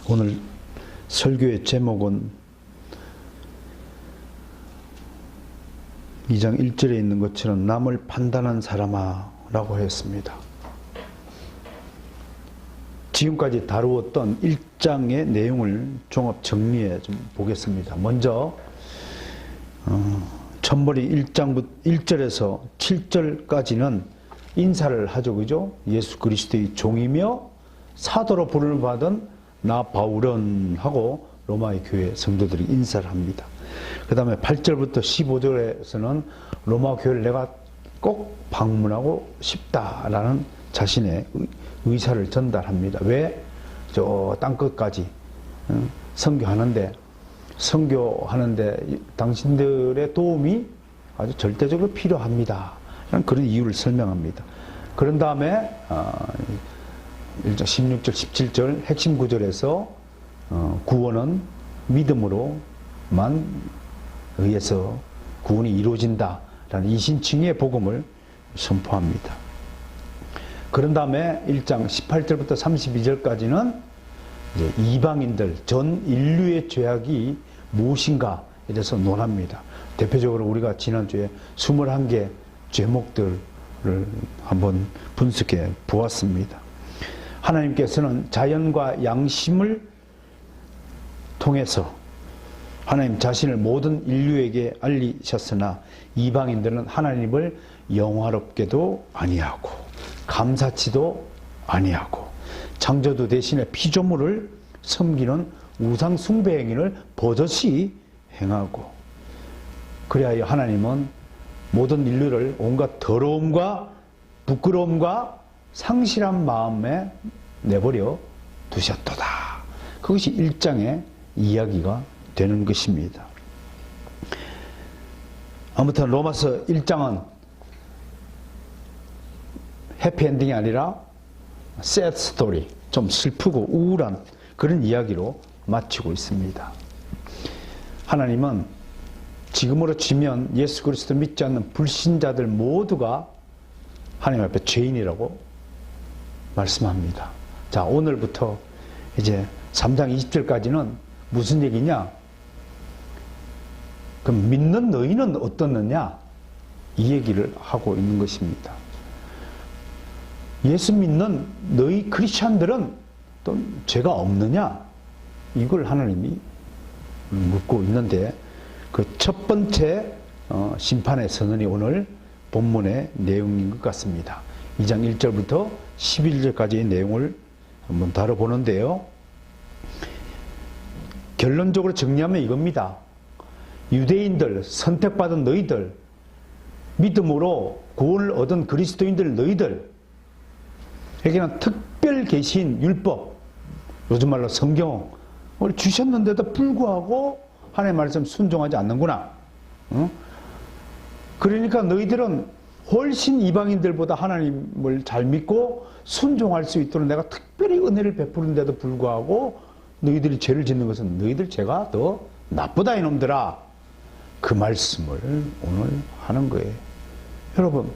오늘 설교의 제목은 2장 1절에 있는 것처럼 남을 판단한 사람아 라고 했습니다. 지금까지 다루었던 1장의 내용을 종합 정리해 좀 보겠습니다. 먼저 천벌이 1절에서 7절까지는 인사를 하죠. 그죠? 예수 그리스도의 종이며 사도로 부름을 받은 나 바울은 하고 로마의 교회 성도들이 인사를 합니다. 그 다음에 8절부터 15절에서는 로마 교회를 내가 꼭 방문하고 싶다라는 자신의 의사를 전달합니다. 왜? 저 땅끝까지 선교하는데 당신들의 도움이 아주 절대적으로 필요합니다. 그런 이유를 설명합니다. 그런 다음에 1장 16절, 17절 핵심 구절에서 구원은 믿음으로만 의해서 구원이 이루어진다라는 이신칭의 복음을 선포합니다. 그런 다음에 1장 18절부터 32절까지는 이제 이방인들, 전 인류의 죄악이 무엇인가에 대해서 논합니다. 대표적으로 우리가 지난주에 21개 죄목들을 한번 분석해 보았습니다. 하나님께서는 자연과 양심을 통해서 하나님 자신을 모든 인류에게 알리셨으나 이방인들은 하나님을 영화롭게도 아니하고 감사치도 아니하고 창조주 대신에 피조물을 섬기는 우상 숭배 행위를 버젓이 행하고, 그리하여 하나님은 모든 인류를 온갖 더러움과 부끄러움과 상실한 마음에 내버려 두셨도다. 그것이 1장의 이야기가 되는 것입니다. 아무튼 로마서 1장은 해피엔딩이 아니라 sad story, 좀 슬프고 우울한 그런 이야기로 마치고 있습니다. 하나님은 지금으로 치면 예수 그리스도 믿지 않는 불신자들 모두가 하나님 앞에 죄인이라고 말씀합니다. 자, 오늘부터 이제 3장 20절까지는 무슨 얘기냐? 그럼 믿는 너희는 어떻느냐? 이 얘기를 하고 있는 것입니다. 예수 믿는 너희 크리스찬들은 또 죄가 없느냐? 이걸 하나님이 묻고 있는데, 그 첫 번째 심판의 선언이 오늘 본문의 내용인 것 같습니다. 2장 1절부터 11절까지의 내용을 한번 다뤄보는데요. 결론적으로 정리하면 이겁니다. 유대인들, 선택받은 너희들, 믿음으로 구원을 얻은 그리스도인들 너희들, 여기는 특별 계신 율법, 요즘 말로 성경을 주셨는데도 불구하고 하나님의 말씀 순종하지 않는구나. 그러니까 너희들은 훨씬 이방인들보다 하나님을 잘 믿고 순종할 수 있도록 내가 특별히 은혜를 베푸는데도 불구하고 너희들이 죄를 짓는 것은 너희들 죄가 더 나쁘다 이놈들아. 그 말씀을 오늘 하는 거예요. 여러분,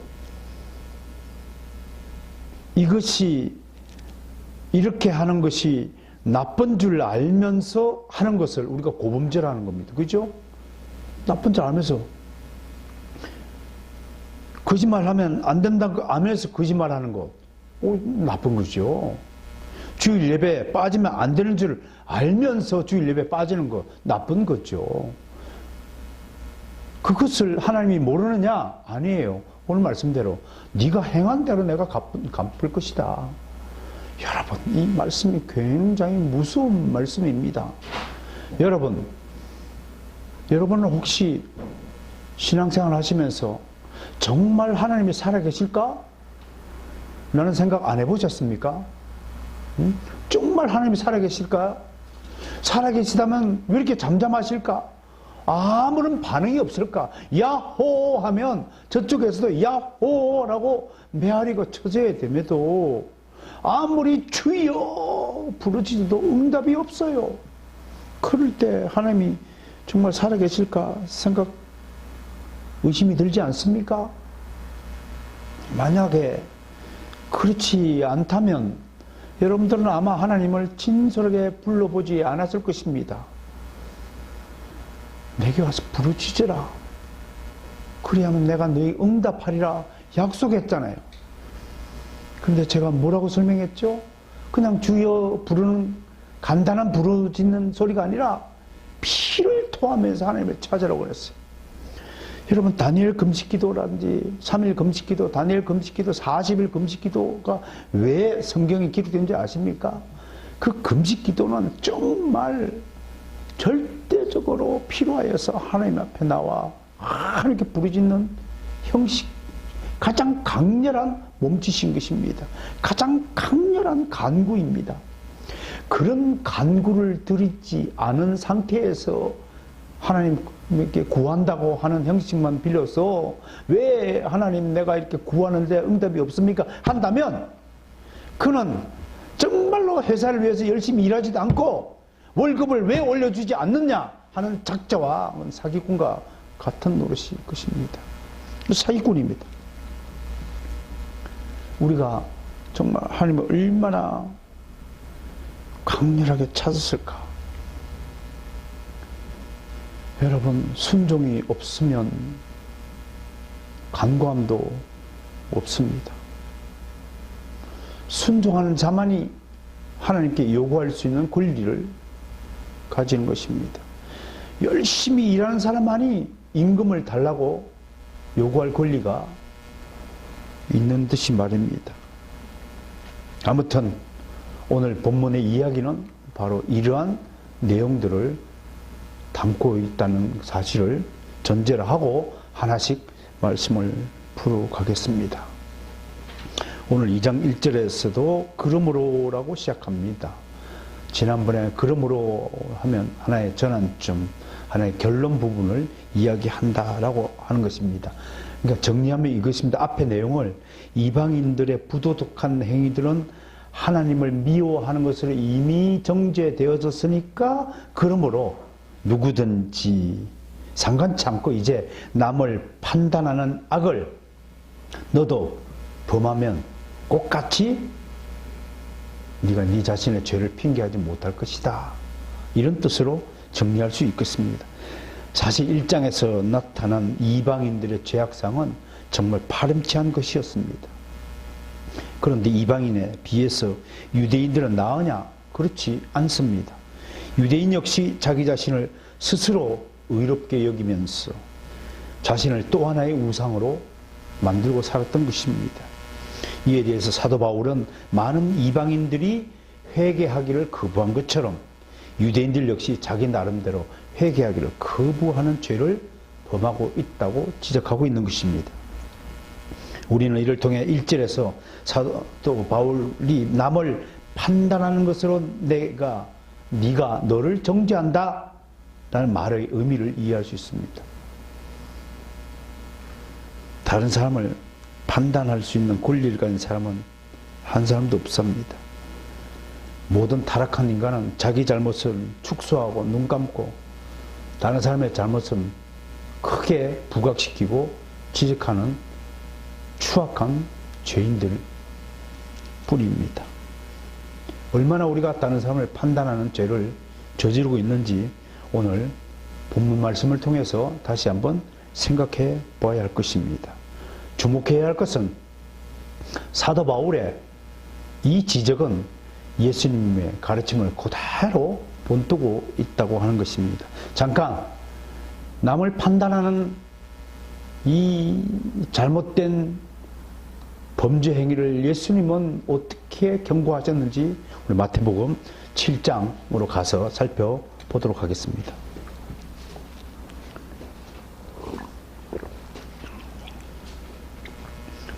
이것이 이렇게 하는 것이 나쁜 줄 알면서 하는 것을 우리가 고범죄라는 겁니다. 그죠? 나쁜 줄 알면서 거짓말하면 안 된다고 알면서 거짓말하는 것, 나쁜 거죠. 주일 예배에 빠지면 안 되는 줄 알면서 주일 예배에 빠지는 것, 나쁜 거죠. 그것을 하나님이 모르느냐? 아니에요. 오늘 말씀대로 네가 행한 대로 내가 갚을 것이다. 여러분, 이 말씀이 굉장히 무서운 말씀입니다. 여러분은 혹시 신앙생활 하시면서 정말 하나님이 살아계실까? 라는 생각 안 해보셨습니까? 정말 하나님이 살아계실까? 살아계시다면 왜 이렇게 잠잠하실까? 아무런 반응이 없을까? 야호 하면 저쪽에서도 야호라고 메아리가 쳐져야 됨에도 아무리 주여 부르짖어도 응답이 없어요. 그럴 때 하나님이 정말 살아계실까 생각, 의심이 들지 않습니까? 만약에 그렇지 않다면 여러분들은 아마 하나님을 진솔하게 불러보지 않았을 것입니다. 내게 와서 부르짖으라. 그리하면 내가 너희 응답하리라 약속했잖아요. 그런데 제가 뭐라고 설명했죠? 그냥 주여 부르는 간단한 부르짖는 소리가 아니라 피를 토하면서 하나님을 찾으라고 그랬어요. 여러분, 다니엘 금식기도라든지 3일 금식기도, 다니엘 금식기도, 40일 금식기도가 왜 성경에 기록된지 아십니까? 그 금식기도는 정말 절대적으로 필요하여서 하나님 앞에 나와 이렇게 부르짖는 형식, 가장 강렬한 몸짓인 것입니다. 가장 강렬한 간구입니다. 그런 간구를 드리지 않은 상태에서 하나님께 구한다고 하는 형식만 빌려서 왜 하나님 내가 이렇게 구하는데 응답이 없습니까? 한다면 그는 정말로 회사를 위해서 열심히 일하지도 않고 월급을 왜 올려주지 않느냐 하는 작자와 사기꾼과 같은 노릇일 것입니다. 사기꾼입니다. 우리가 정말 하나님을 얼마나 강렬하게 찾았을까? 여러분, 순종이 없으면 간구함도 없습니다. 순종하는 자만이 하나님께 요구할 수 있는 권리를 가지는 것입니다. 열심히 일하는 사람만이 임금을 달라고 요구할 권리가 있는 듯이 말입니다. 아무튼 오늘 본문의 이야기는 바로 이러한 내용들을 담고 있다는 사실을 전제로 하고 하나씩 말씀을 풀어가겠습니다. 오늘 2장 1절에서도 그러므로라고 시작합니다. 지난번에 그러므로 하면 하나의 전환점, 하나의 결론 부분을 이야기한다라고 하는 것입니다. 그러니까 정리하면 이것입니다. 앞의 내용을 이방인들의 부도덕한 행위들은 하나님을 미워하는 것으로 이미 정죄되어졌으니까 그러므로 누구든지 상관치 않고 이제 남을 판단하는 악을 너도 범하면 똑같이 네가 네 자신의 죄를 핑계하지 못할 것이다. 이런 뜻으로 정리할 수 있겠습니다. 사실 1장에서 나타난 이방인들의 죄악상은 정말 파렴치한 것이었습니다. 그런데 이방인에 비해서 유대인들은 나으냐? 그렇지 않습니다. 유대인 역시 자기 자신을 스스로 의롭게 여기면서 자신을 또 하나의 우상으로 만들고 살았던 것입니다. 이에 대해서 사도 바울은 많은 이방인들이 회개하기를 거부한 것처럼 유대인들 역시 자기 나름대로 회개하기를 거부하는 죄를 범하고 있다고 지적하고 있는 것입니다. 우리는 이를 통해 1절에서 사도 바울이 남을 판단하는 것으로 네가 너를 정죄한다 라는 말의 의미를 이해할 수 있습니다. 다른 사람을 판단할 수 있는 권리를 가진 사람은 한 사람도 없습니다. 모든 타락한 인간은 자기 잘못을 축소하고 눈 감고 다른 사람의 잘못은 크게 부각시키고 지적하는 추악한 죄인들 뿐입니다. 얼마나 우리가 다른 사람을 판단하는 죄를 저지르고 있는지 오늘 본문 말씀을 통해서 다시 한번 생각해 보아야 할 것입니다. 주목해야 할 것은 사도 바울의 이 지적은 예수님의 가르침을 그대로 본뜨고 있다고 하는 것입니다. 잠깐 남을 판단하는 이 잘못된 범죄 행위를 예수님은 어떻게 경고하셨는지 우리 마태복음 7장으로 가서 살펴보도록 하겠습니다.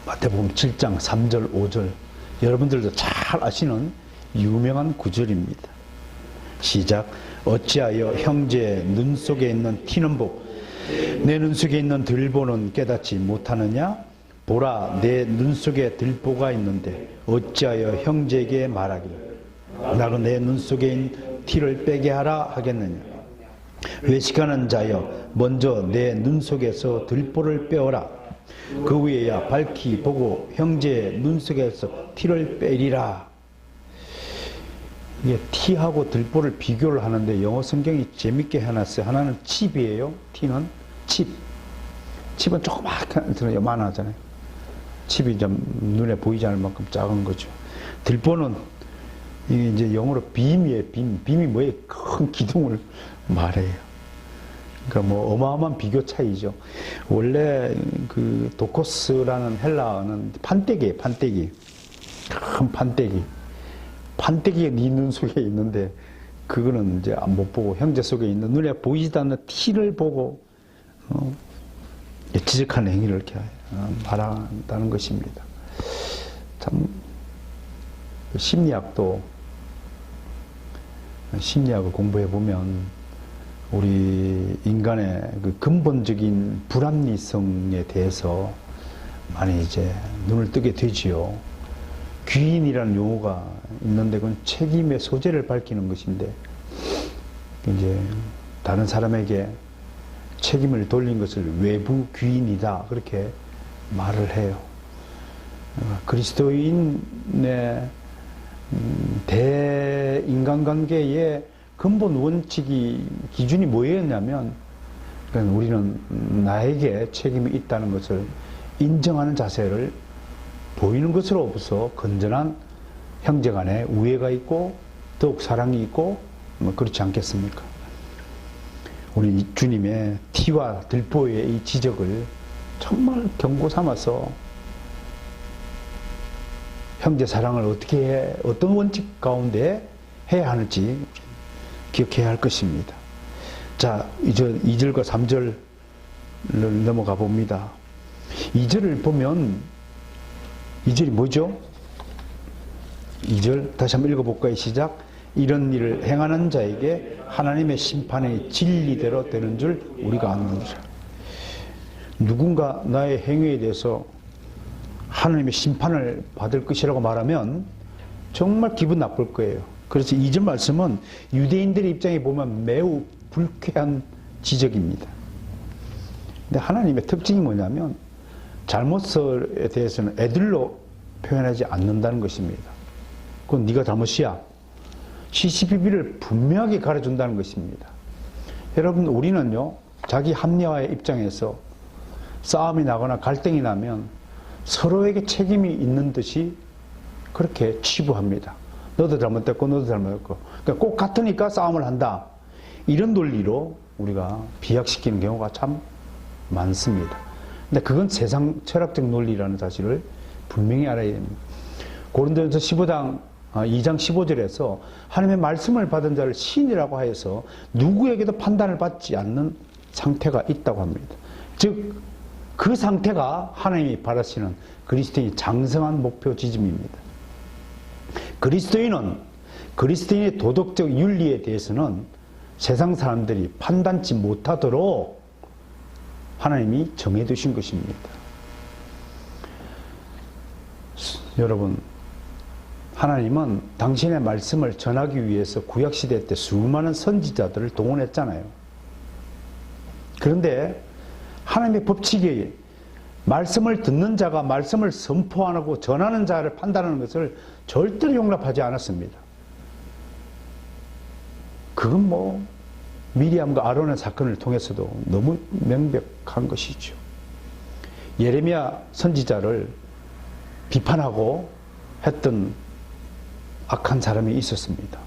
마태복음 7장 3절 5절 여러분들도 잘 아시는 유명한 구절입니다. 시작. 어찌하여 형제의 눈 속에 있는 티는 보고 내 눈 속에 있는 들보는 깨닫지 못하느냐? 보라, 내 눈 속에 들보가 있는데 어찌하여 형제에게 말하기를 나로 내 눈 속에 있는 티를 빼게 하라 하겠느냐? 외식하는 자여, 먼저 내 눈 속에서 들보를 빼어라. 그 후에야 밝히 보고 형제의 눈 속에서 티를 빼리라. 이게 티하고 들보를 비교를 하는데 영어 성경이 재밌게 해놨어요. 하나는 칩이에요. 티는 칩. 칩은 조그맣게 요만하잖아요. 칩이 좀 눈에 보이지 않을 만큼 작은 거죠. 들보는 이게 이제 영어로 빔이에요. 빔이 뭐예요? 큰 기둥을 말해요. 그러니까 뭐 어마어마한 비교 차이죠. 원래 그 도코스라는 헬라어는 판때기예요. 판때기. 큰 판때기. 판때기가 네 눈 속에 있는데 그거는 이제 못 보고 형제 속에 있는 눈에 보이지도 않는 티를 보고 지적하는 행위를 이렇게 말한다는 것입니다. 참 심리학을 공부해 보면 우리 인간의 그 근본적인 불합리성에 대해서 많이 이제 눈을 뜨게 되지요. 귀인이라는 용어가 있는데 그건 책임의 소재를 밝히는 것인데 이제 다른 사람에게 책임을 돌린 것을 외부 귀인이다 그렇게 말을 해요. 그리스도인의 대인간관계의 근본 원칙이 기준이 뭐였냐면 우리는 나에게 책임이 있다는 것을 인정하는 자세를 보이는 것으로부터 건전한 형제간에 우애가 있고 더욱 사랑이 있고 그렇지 않겠습니까? 우리 주님의 티와 들보의 이 지적을 정말 경고 삼아서 형제 사랑을 어떻게 어떤 원칙 가운데 해야 하는지 기억해야 할 것입니다. 자, 이제 2절과 3절을 넘어가 봅니다. 2절을 보면 2절이 뭐죠? 2절 다시 한번 읽어볼까요? 시작. 이런 일을 행하는 자에게 하나님의 심판의 진리대로 되는 줄 우리가 아느니라. 누군가 나의 행위에 대해서 하나님의 심판을 받을 것이라고 말하면 정말 기분 나쁠 거예요. 그래서 2절 말씀은 유대인들의 입장에 보면 매우 불쾌한 지적입니다. 근데 하나님의 특징이 뭐냐면 잘못에 대해서는 애들로 표현하지 않는다는 것입니다. 그건 네가 잘못이야. 시시비비를 분명하게 가르쳐준다는 것입니다. 여러분, 우리는요 자기 합리화의 입장에서 싸움이 나거나 갈등이 나면 서로에게 책임이 있는 듯이 그렇게 치부합니다. 너도 잘못됐고 너도 잘못했고, 그러니까 꼭 같으니까 싸움을 한다, 이런 논리로 우리가 비약시키는 경우가 참 많습니다. 근데 그건 세상 철학적 논리라는 사실을 분명히 알아야 됩니다. 고린도전서 2장 15절에서 하나님의 말씀을 받은 자를 신이라고 하여서 누구에게도 판단을 받지 않는 상태가 있다고 합니다. 즉 그 상태가 하나님이 바라시는 그리스도인의 장성한 목표 지점입니다. 그리스도인의 도덕적 윤리에 대해서는 세상 사람들이 판단치 못하도록 하나님이 정해두신 것입니다. 여러분, 하나님은 당신의 말씀을 전하기 위해서 구약시대 때 수많은 선지자들을 동원했잖아요. 그런데 하나님의 법칙이 말씀을 듣는 자가 말씀을 선포 안 하고 전하는 자를 판단하는 것을 절대로 용납하지 않았습니다. 그건 뭐 미리암과 아론의 사건을 통해서도 너무 명백한 것이죠. 예레미야 선지자를 비판하고 했던 악한 사람이 있었습니다.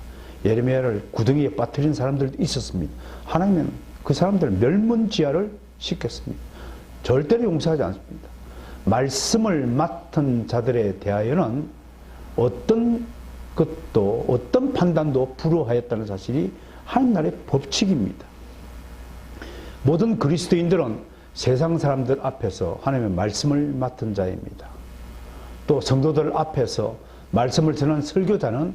예레미야를 구덩이에 빠뜨린 사람들도 있었습니다. 하나님은 그 사람들을 멸문지하를 시켰습니다. 절대로 용서하지 않습니다. 말씀을 맡은 자들에 대하여는 어떤 것도 어떤 판단도 불허하였다는 사실이 하나님 나라의 법칙입니다. 모든 그리스도인들은 세상 사람들 앞에서 하나님의 말씀을 맡은 자입니다. 또 성도들 앞에서 말씀을 전하는 설교자는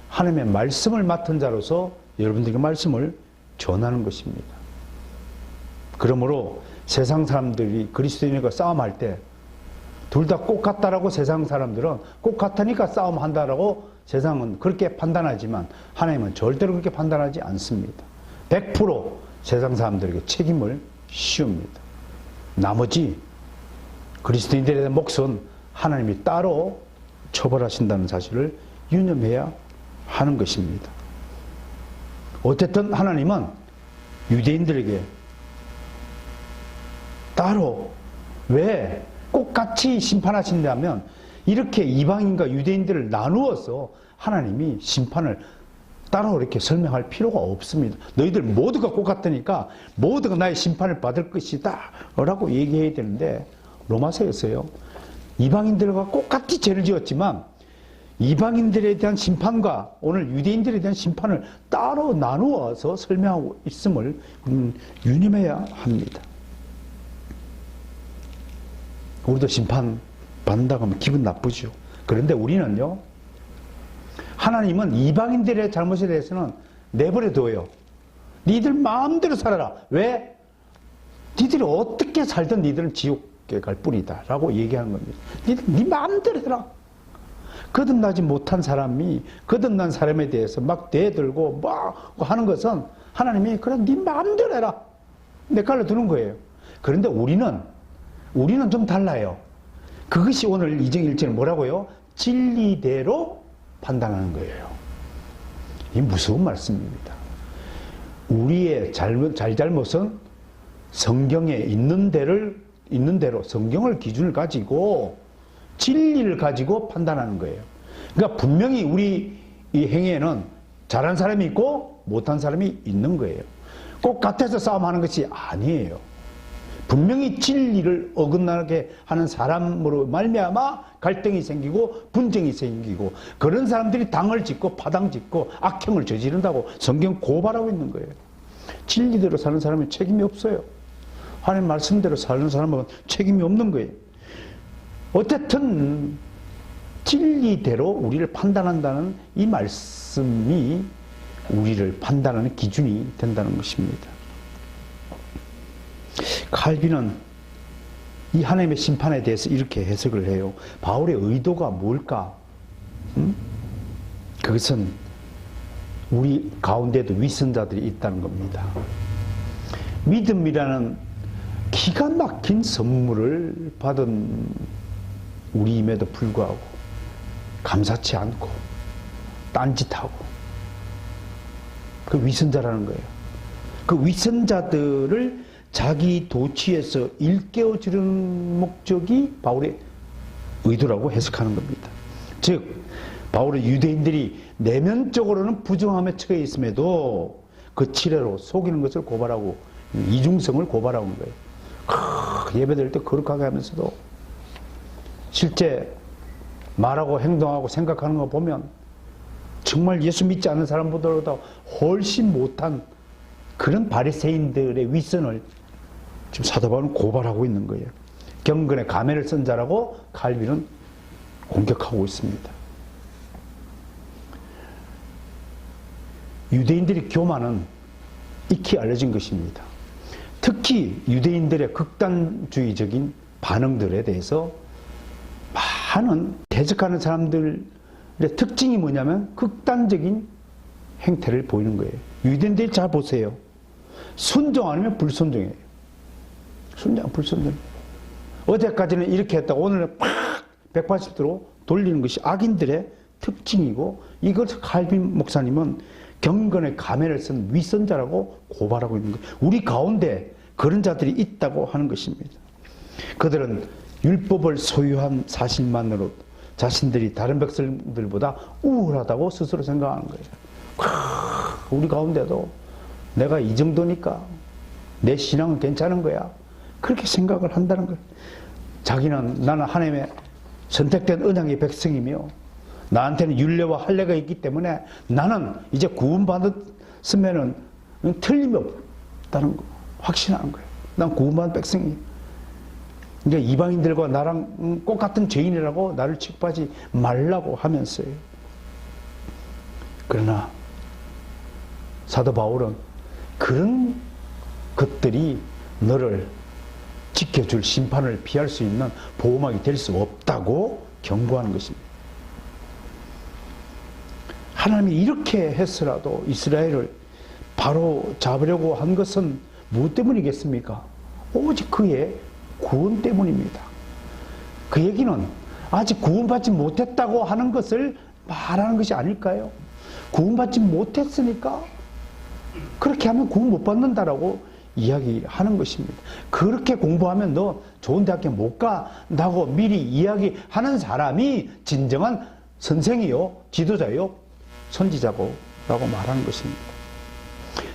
하나님의 말씀을 맡은 자로서 여러분들에게 말씀을 전하는 것입니다. 그러므로 세상 사람들이 그리스도인과 싸움할 때 둘 다 꼭 같다라고 세상 사람들은 꼭 같으니까 싸움한다라고 세상은 그렇게 판단하지만 하나님은 절대로 그렇게 판단하지 않습니다. 100% 세상 사람들에게 책임을 씌웁니다. 나머지 그리스도인들에 대한 몫은 하나님이 따로 처벌하신다는 사실을 유념해야 하는 것입니다. 어쨌든 하나님은 유대인들에게 따로 왜 꼭 같이 심판하신다면 이렇게 이방인과 유대인들을 나누어서 하나님이 심판을 따로 이렇게 설명할 필요가 없습니다. 너희들 모두가 똑같으니까 모두가 나의 심판을 받을 것이다 라고 얘기해야 되는데 로마서였어요. 이방인들과 똑같이 죄를 지었지만 이방인들에 대한 심판과 오늘 유대인들에 대한 심판을 따로 나누어서 설명하고 있음을 유념해야 합니다. 우리도 심판 받는다고 하면 기분 나쁘죠. 그런데 우리는요, 하나님은 이방인들의 잘못에 대해서는 내버려 둬요. 니들 마음대로 살아라. 왜? 니들이 어떻게 살든 니들은 지옥에 갈 뿐이다 라고 얘기하는 겁니다. 니 마음대로 해라. 거듭나지 못한 사람이 거듭난 사람에 대해서 막 대들고 막 하는 것은 하나님이 그래 니 마음대로 해라. 내깔로 두는 거예요. 그런데 우리는 좀 달라요. 그것이 오늘 2장 1절은 뭐라고요? 진리대로 판단하는 거예요. 이 무서운 말씀입니다. 우리의 잘잘못은 성경에 있는 대로 성경을 기준을 가지고 진리를 가지고 판단하는 거예요. 그러니까 분명히 우리 이 행위에는 잘한 사람이 있고 못한 사람이 있는 거예요. 꼭 같아서 싸움하는 것이 아니에요. 분명히 진리를 어긋나게 하는 사람으로 말미암아 갈등이 생기고 분쟁이 생기고 그런 사람들이 당을 짓고 파당 짓고 악행을 저지른다고 성경 고발하고 있는 거예요. 진리대로 사는 사람은 책임이 없어요. 하나님 말씀대로 사는 사람은 책임이 없는 거예요. 어쨌든 진리대로 우리를 판단한다는 이 말씀이 우리를 판단하는 기준이 된다는 것입니다. 칼빈은 이 하나님의 심판에 대해서 이렇게 해석을 해요. 바울의 의도가 뭘까? 그것은 우리 가운데도 위선자들이 있다는 겁니다. 믿음이라는 기가 막힌 선물을 받은 우리임에도 불구하고 감사치 않고 딴짓하고 그 위선자라는 거예요. 그 위선자들을 자기 도취에서 일깨워주는 목적이 바울의 의도라고 해석하는 겁니다. 즉 바울의 유대인들이 내면적으로는 부정함에 처해 있음에도 그 치레로 속이는 것을 고발하고 이중성을 고발하고 있는 거예요. 예배드릴 때 거룩하게 하면서도 실제 말하고 행동하고 생각하는 거 보면 정말 예수 믿지 않는 사람보다 훨씬 못한 그런 바리새인들의 위선을 지금 사도 바울은 고발하고 있는 거예요. 경건의 가면을 쓴 자라고 칼빈은 공격하고 있습니다. 유대인들의 교만은 익히 알려진 것입니다. 특히 유대인들의 극단주의적인 반응들에 대해서 많은 대적하는 사람들의 특징이 뭐냐면 극단적인 행태를 보이는 거예요. 유대인들이 잘 보세요. 순종 아니면 불순종이에요. 순종, 불순종. 어제까지는 이렇게 했다고 오늘은 팍 180도로 돌리는 것이 악인들의 특징이고 이것을 칼빈 목사님은 경건의 가면을 쓴 위선자라고 고발하고 있는 거예요. 우리 가운데 그런 자들이 있다고 하는 것입니다. 그들은 율법을 소유한 사실만으로 자신들이 다른 백성들보다 우월하다고 스스로 생각하는 거예요. 우리 가운데도 내가 이 정도니까 내 신앙은 괜찮은 거야. 그렇게 생각을 한다는 거예요. 자기는 나는 하나님의 선택된 언약의 백성이며 나한테는 율례와 할례가 있기 때문에 나는 이제 구원받았으면은 틀림이 없다는 거 확신하는 거예요. 난 구원받은 백성이에요. 그러니까 이방인들과 나랑 똑같은 죄인이라고 나를 취급하지 말라고 하면서요. 그러나 사도 바울은 그런 것들이 너를 지켜줄 심판을 피할 수 있는 보호막이 될 수 없다고 경고하는 것입니다. 하나님이 이렇게 해서라도 이스라엘을 바로 잡으려고 한 것은 무엇 때문이겠습니까? 오직 그의 구원 때문입니다. 그 얘기는 아직 구원받지 못했다고 하는 것을 말하는 것이 아닐까요? 구원받지 못했으니까 그렇게 하면 구원 못 받는다라고 이야기하는 것입니다. 그렇게 공부하면 너 좋은 대학교 못 간다고 미리 이야기하는 사람이 진정한 선생이요, 지도자요, 선지자고 라고 말하는 것입니다.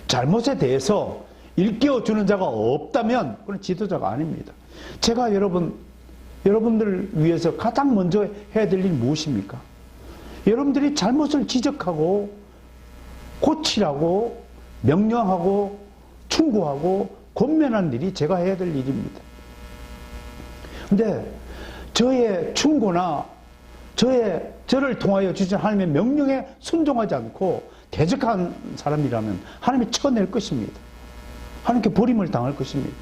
잘못에 대해서 일깨워주는 자가 없다면 그건 지도자가 아닙니다. 제가 여러분들을 위해서 가장 먼저 해야 될 일이 무엇입니까? 여러분들이 잘못을 지적하고 고치라고 명령하고 충고하고 권면하는 일이 제가 해야 될 일입니다. 근데 저의 충고나 저를 통하여 주신 하나님의 명령에 순종하지 않고 대적한 사람이라면 하나님이 쳐낼 것입니다. 하나님께 버림을 당할 것입니다.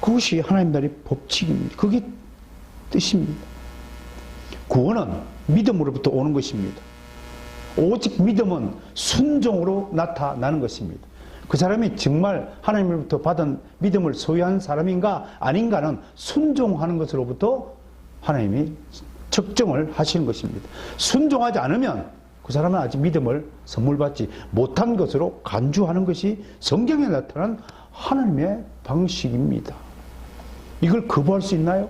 그것이 하나님 나라의 법칙입니다. 그게 뜻입니다. 구원은 믿음으로부터 오는 것입니다. 오직 믿음은 순종으로 나타나는 것입니다. 그 사람이 정말 하나님으로부터 받은 믿음을 소유한 사람인가 아닌가는 순종하는 것으로부터 하나님이 측정을 하시는 것입니다. 순종하지 않으면 그 사람은 아직 믿음을 선물 받지 못한 것으로 간주하는 것이 성경에 나타난 하나님의 방식입니다. 이걸 거부할 수 있나요?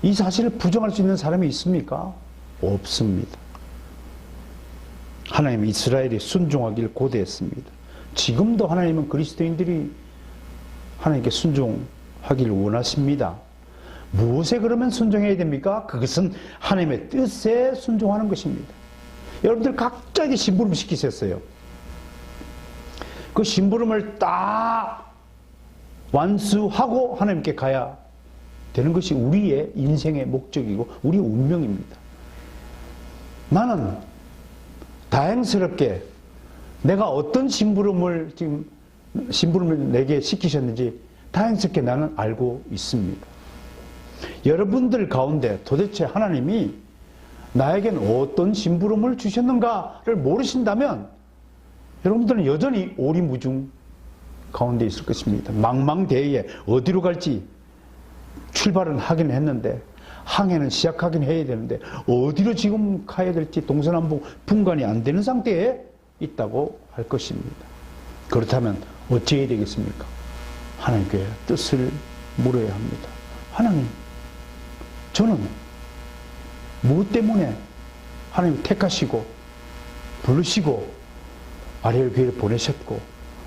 이 사실을 부정할 수 있는 사람이 있습니까? 없습니다. 하나님은 이스라엘이 순종하기를 고대했습니다. 지금도 하나님은 그리스도인들이 하나님께 순종하기를 원하십니다. 무엇에 그러면 순종해야 됩니까? 그것은 하나님의 뜻에 순종하는 것입니다. 여러분들 각자에게 심부름 시키셨어요. 그 심부름을 딱 완수하고 하나님께 가야 되는 것이 우리의 인생의 목적이고 우리의 운명입니다. 나는 다행스럽게 내가 어떤 심부름을 내게 시키셨는지 다행스럽게 나는 알고 있습니다. 여러분들 가운데 도대체 하나님이 나에게는 어떤 심부름을 주셨는가를 모르신다면 여러분들은 여전히 오리무중 가운데 있을 것입니다. 망망대해에 어디로 갈지 출발은 하긴 했는데 항해는 시작하긴 해야 되는데 어디로 지금 가야 될지 동서남북 분간이 안 되는 상태에 있다고 할 것입니다. 그렇다면 어찌해야 되겠습니까? 하나님께 뜻을 물어야 합니다. 하나님, 저는 무엇 때문에 하나님 택하시고 부르시고 아리엘 교회를 보내셨고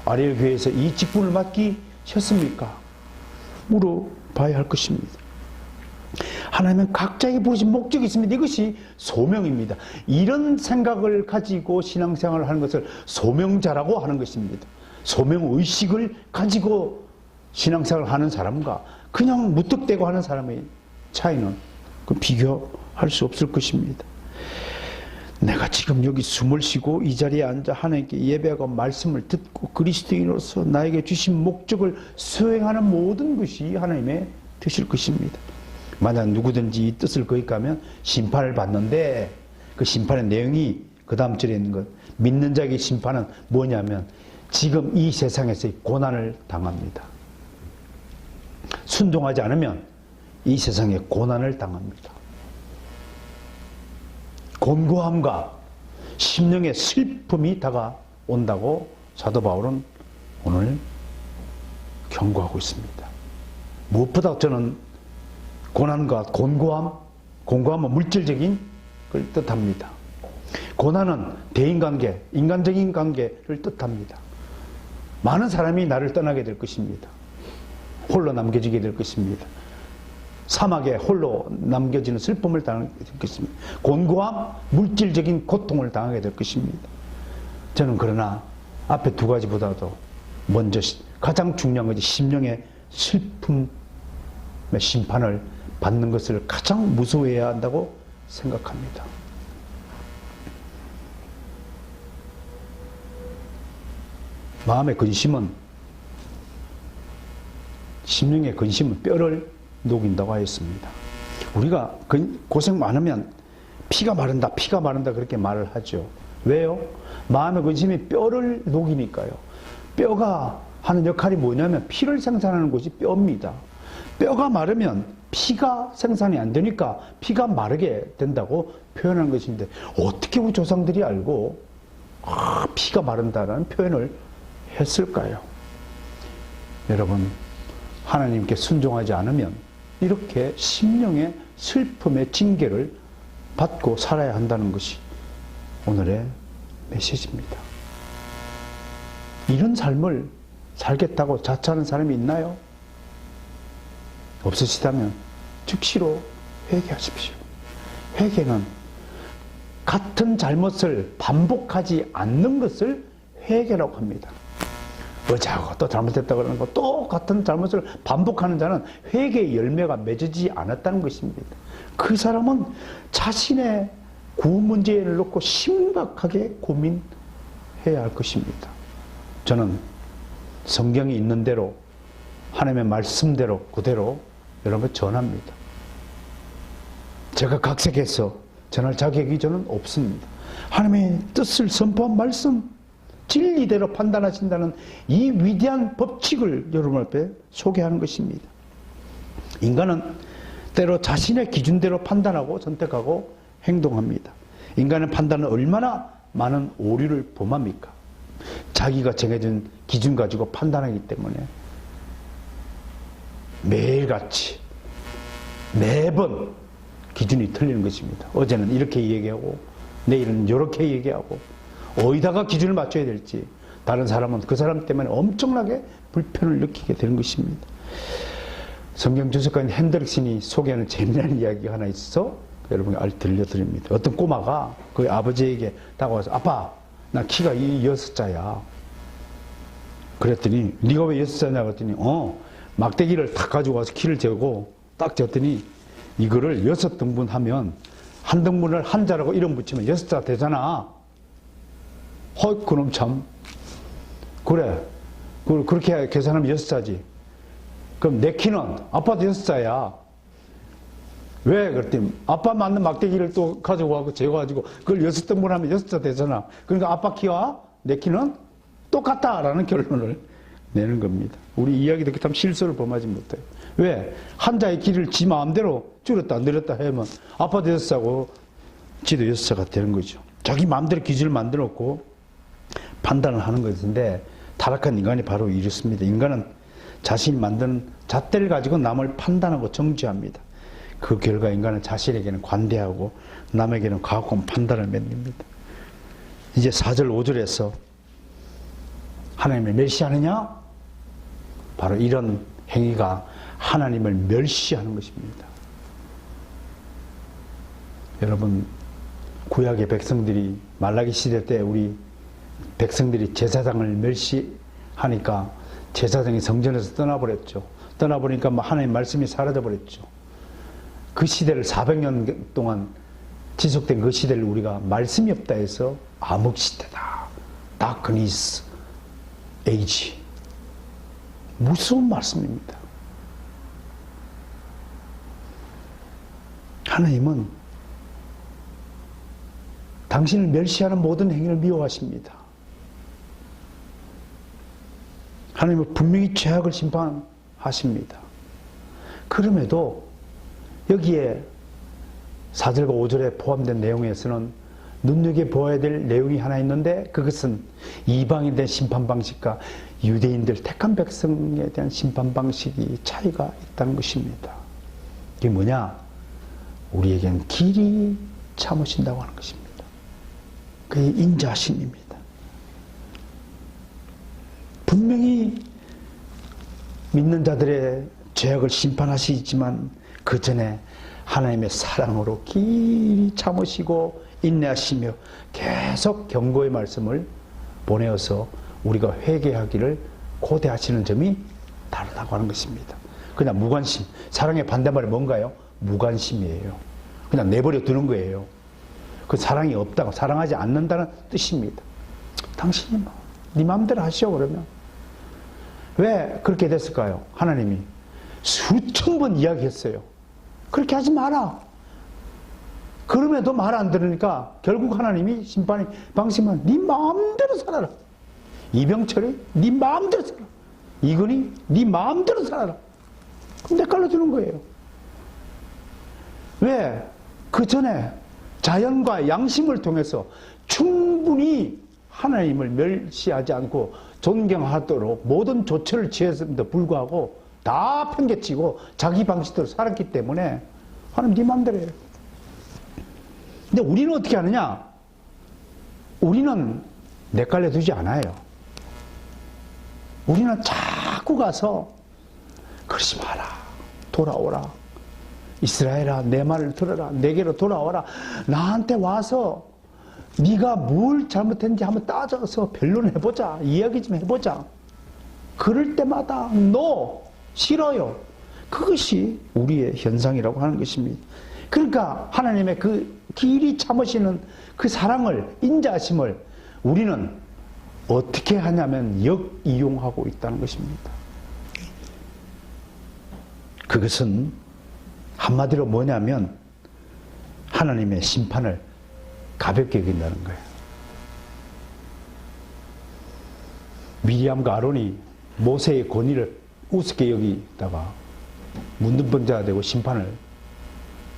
아리엘 교회에서 이 직분을 맡기셨습니까? 물어봐야 할 것입니다. 하나님은 각자에게 부르신 목적이 있습니다. 이것이 소명입니다. 이런 생각을 가지고 신앙생활을 하는 것을 소명자라고 하는 것입니다. 소명의식을 가지고 신앙생활을 하는 사람과 그냥 무턱대고 하는 사람의 차이는 비교할 수 없을 것입니다. 내가 지금 여기 숨을 쉬고 이 자리에 앉아 하나님께 예배하고 말씀을 듣고 그리스도인으로서 나에게 주신 목적을 수행하는 모든 것이 하나님의 뜻일 것입니다. 만약 누구든지 이 뜻을 거역하면 심판을 받는데 그 심판의 내용이 그 다음 절에 있는 것, 믿는 자에게 심판은 뭐냐면 지금 이 세상에서의 고난을 당합니다. 순종하지 않으면 이 세상에 고난을 당합니다. 곤고함과 심령의 슬픔이 다가온다고 사도 바울은 오늘 경고하고 있습니다. 무엇보다 저는 고난과 곤고함은 물질적인 걸 뜻합니다. 고난은 대인관계, 인간적인 관계를 뜻합니다. 많은 사람이 나를 떠나게 될 것입니다. 홀로 남겨지게 될 것입니다. 사막에 홀로 남겨지는 슬픔을 당하게 될 것입니다. 곤고함, 물질적인 고통을 당하게 될 것입니다. 저는 그러나 앞에 두 가지보다도 먼저 가장 중요한 것이 심령의 슬픔의 심판을 받는 것을 가장 무서워해야 한다고 생각합니다. 마음의 근심은, 심령의 근심은 뼈를 녹인다고 하였습니다. 우리가 고생 많으면 피가 마른다 그렇게 말을 하죠. 왜요? 마음의 근심이 뼈를 녹이니까요. 뼈가 하는 역할이 뭐냐면 피를 생산하는 곳이 뼈입니다. 뼈가 마르면 피가 생산이 안 되니까 피가 마르게 된다고 표현한 것인데 어떻게 우리 조상들이 알고 피가 마른다는 표현을 했을까요? 여러분, 하나님께 순종하지 않으면 이렇게 심령의 슬픔의 징계를 받고 살아야 한다는 것이 오늘의 메시지입니다. 이런 삶을 살겠다고 자처하는 사람이 있나요? 없으시다면 즉시로 회개하십시오. 회개는 같은 잘못을 반복하지 않는 것을 회개라고 합니다. 어제하고 또 잘못했다 그러는 거 똑같은 잘못을 반복하는 자는 회개의 열매가 맺어지지 않았다는 것입니다. 그 사람은 자신의 구원 문제를 놓고 심각하게 고민해야 할 것입니다. 저는 성경이 있는 대로 하나님의 말씀대로 그대로 여러분 전합니다. 제가 각색해서 전할 자격이 저는 없습니다. 하나님의 뜻을 선포한 말씀, 진리대로 판단하신다는 이 위대한 법칙을 여러분 앞에 소개하는 것입니다. 인간은 때로 자신의 기준대로 판단하고 선택하고 행동합니다. 인간의 판단은 얼마나 많은 오류를 범합니까? 자기가 정해진 기준 가지고 판단하기 때문에 매일같이 매번 기준이 틀리는 것입니다. 어제는 이렇게 얘기하고 내일은 이렇게 얘기하고 어디다가 기준을 맞춰야 될지 다른 사람은 그 사람 때문에 엄청나게 불편을 느끼게 되는 것입니다. 성경 주석가인 핸드릭슨이 소개하는 재미난 이야기가 하나 있어서 여러분께 들려드립니다. 어떤 꼬마가 그 아버지에게 다가와서 아빠, 나 키가 6자야. 그랬더니 네가 왜 6자냐 그랬더니 막대기를 탁 가지고 와서 키를 재고 딱 쟀더니 이거를 6등분 하면 한 등분을 한자라고 이름 붙이면 6자 되잖아. 헐, 그놈 참. 그래. 그렇게 계산하면 6자지. 그럼 내 키는 아빠도 6자야. 왜? 그랬더니 아빠 맞는 막대기를 또 가지고 와서 재가지고 그걸 6등분 하면 6자 되잖아. 그러니까 아빠 키와 내 키는 똑같다라는 결론을 내는 겁니다. 우리 이야기 듣기 참 실수를 범하지 못해요. 왜? 한자의 길을 지 마음대로 줄였다 늘렸다 하면 아빠도 6자고 지도 6자가 되는 거죠. 자기 마음대로 기준을 만들어 놓고 판단을 하는 것인데 타락한 인간이 바로 이렇습니다. 인간은 자신이 만든 잣대를 가지고 남을 판단하고 정죄합니다. 그 결과 인간은 자신에게는 관대하고 남에게는 가혹한 판단을 맺습니다. 이제 4절 5절에서 하나님을 멸시하느냐? 바로 이런 행위가 하나님을 멸시하는 것입니다. 여러분, 구약의 백성들이 말라기 시대 때 우리 백성들이 제사장을 멸시하니까 제사장이 성전에서 떠나버렸죠. 떠나버리니까 하나님 말씀이 사라져버렸죠. 그 시대를 400년 동안 지속된 그 시대를 우리가 말씀이 없다 해서 암흑시대다, 다크니스 에이지, 무서운 말씀입니다. 하나님은 당신을 멸시하는 모든 행위를 미워하십니다. 하나님은 분명히 죄악을 심판하십니다. 그럼에도 여기에 4절과 5절에 포함된 내용에서는 눈여겨보아야 될 내용이 하나 있는데 그것은 이방인에 대한 심판 방식과 유대인들 택한 백성에 대한 심판 방식이 차이가 있다는 것입니다. 이게 뭐냐? 우리에겐 길이 참으신다고 하는 것입니다. 그게 인자하심입니다. 분명히 믿는 자들의 죄악을 심판하시지만 그 전에 하나님의 사랑으로 길이 참으시고 인내하시며 계속 경고의 말씀을 보내어서 우리가 회개하기를 고대하시는 점이 다르다고 하는 것입니다. 그냥 무관심, 사랑의 반대말이 뭔가요? 무관심이에요. 그냥 내버려 두는 거예요. 그 사랑이 없다고, 사랑하지 않는다는 뜻입니다. 당신이 네 마음대로 하시오 그러면. 왜 그렇게 됐을까요? 하나님이 수천 번 이야기했어요. 그렇게 하지 마라. 그럼에도 말 안 들으니까 결국 하나님이 심판의 방식만 네 마음대로 살아라. 이병철이 네 마음대로 살아라. 이건희 네 마음대로 살아라. 그럼 내깔려주는 거예요. 왜? 그 전에 자연과 양심을 통해서 충분히 하나님을 멸시하지 않고 존경하도록 모든 조처를 취했음에도 불구하고 다 편개치고 자기 방식대로 살았기 때문에 하나님 네 맘대로 해요. 근데 우리는 어떻게 하느냐? 우리는 내깔려 두지 않아요. 우리는 자꾸 가서 그러지 마라. 돌아오라. 이스라엘아 내 말을 들어라. 내게로 돌아와라. 나한테 와서 네가 뭘 잘못했는지 한번 따져서 변론해보자. 이야기 좀 해보자. 그럴 때마다 no, 싫어요. 그것이 우리의 현상이라고 하는 것입니다. 그러니까 하나님의 그 길이 참으시는 그 사랑을, 인자하심을 우리는 어떻게 하냐면 역이용하고 있다는 것입니다. 그것은 한마디로 뭐냐면 하나님의 심판을 가볍게 여긴다는 거예요. 미리암과 아론이 모세의 권위를 우습게 여기다가 문둥병자가 되고 심판을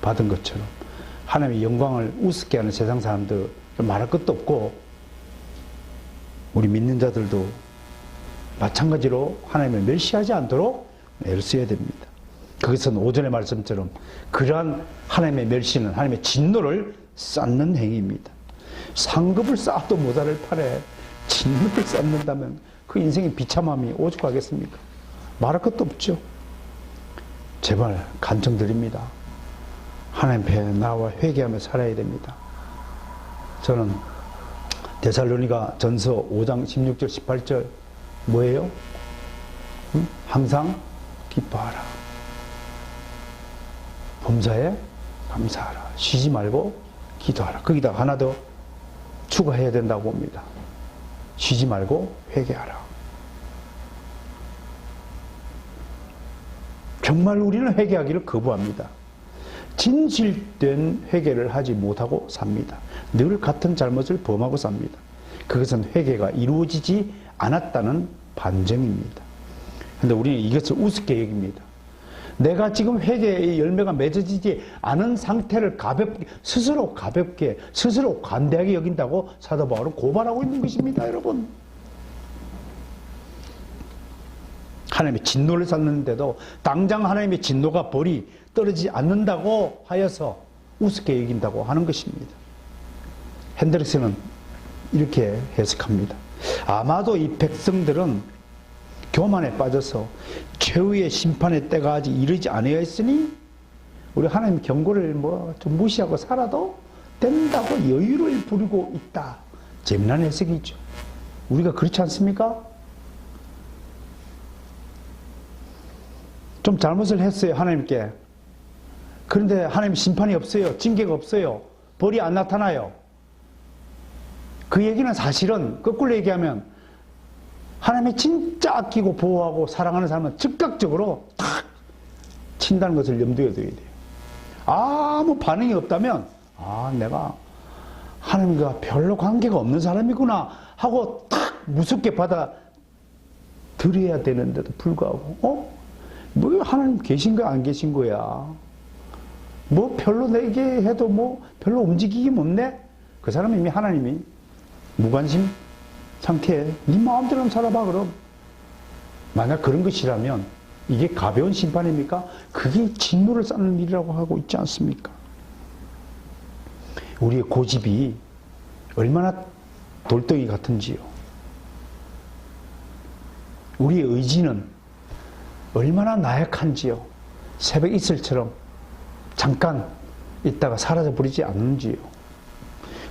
받은 것처럼 하나님의 영광을 우습게 하는 세상 사람들 말할 것도 없고 우리 믿는 자들도 마찬가지로 하나님을 멸시하지 않도록 애를 써야 됩니다. 그것은 오전의 말씀처럼 그러한 하나님의 멸시는 하나님의 진노를 쌓는 행위입니다. 상급을 쌓아도 모자를 팔에 진노를 쌓는다면 그 인생의 비참함이 오죽하겠습니까? 말할 것도 없죠. 제발 간청드립니다. 하나님 앞에 나와 회개하며 살아야 됩니다. 저는 데살로니가 전서 5장 16절 18절 뭐예요? 항상 기뻐하라. 범사에 감사하라. 쉬지 말고 기도하라. 거기다 하나 더 추가해야 된다고 봅니다. 쉬지 말고 회개하라. 정말 우리는 회개하기를 거부합니다. 진실된 회개를 하지 못하고 삽니다. 늘 같은 잘못을 범하고 삽니다. 그것은 회개가 이루어지지 않았다는 반증입니다. 그런데 우리는 이것을 우습게 여깁니다. 내가 지금 회개의 열매가 맺어지지 않은 상태를 스스로 가볍게, 스스로 관대하게 여긴다고 사도 바울은 고발하고 있는 것입니다, 여러분. 하나님의 진노를 쌓는데도 당장 하나님의 진노가 벌이 떨어지지 않는다고 하여서 우습게 여긴다고 하는 것입니다. 핸드릭스는 이렇게 해석합니다. 아마도 이 백성들은 교만에 빠져서 최후의 심판의 때가 아직 이르지 아니하였으니 우리 하나님 경고를 좀 무시하고 살아도 된다고 여유를 부리고 있다. 재미난 해석이죠. 우리가 그렇지 않습니까? 좀 잘못을 했어요, 하나님께. 그런데 하나님 심판이 없어요. 징계가 없어요. 벌이 안 나타나요. 그 얘기는 사실은 거꾸로 얘기하면 하나님이 진짜 아끼고 보호하고 사랑하는 사람은 즉각적으로 탁 친다는 것을 염두에 둬야 돼요. 아무 반응이 없다면 내가 하나님과 별로 관계가 없는 사람이구나 하고 탁 무섭게 받아들여야 되는데도 불구하고 뭐 하나님 계신 거야 안 계신 거야? 뭐 별로 내게 해도 뭐 별로 움직이기 없네? 그 사람은 이미 하나님이 무관심 상태에 네 마음대로 한번 살아봐. 그럼 만약 그런 것이라면 이게 가벼운 심판입니까? 그게 진노를 쌓는 일이라고 하고 있지 않습니까? 우리의 고집이 얼마나 돌덩이 같은지요. 우리의 의지는 얼마나 나약한지요. 새벽 이슬처럼 잠깐 있다가 사라져버리지 않는지요.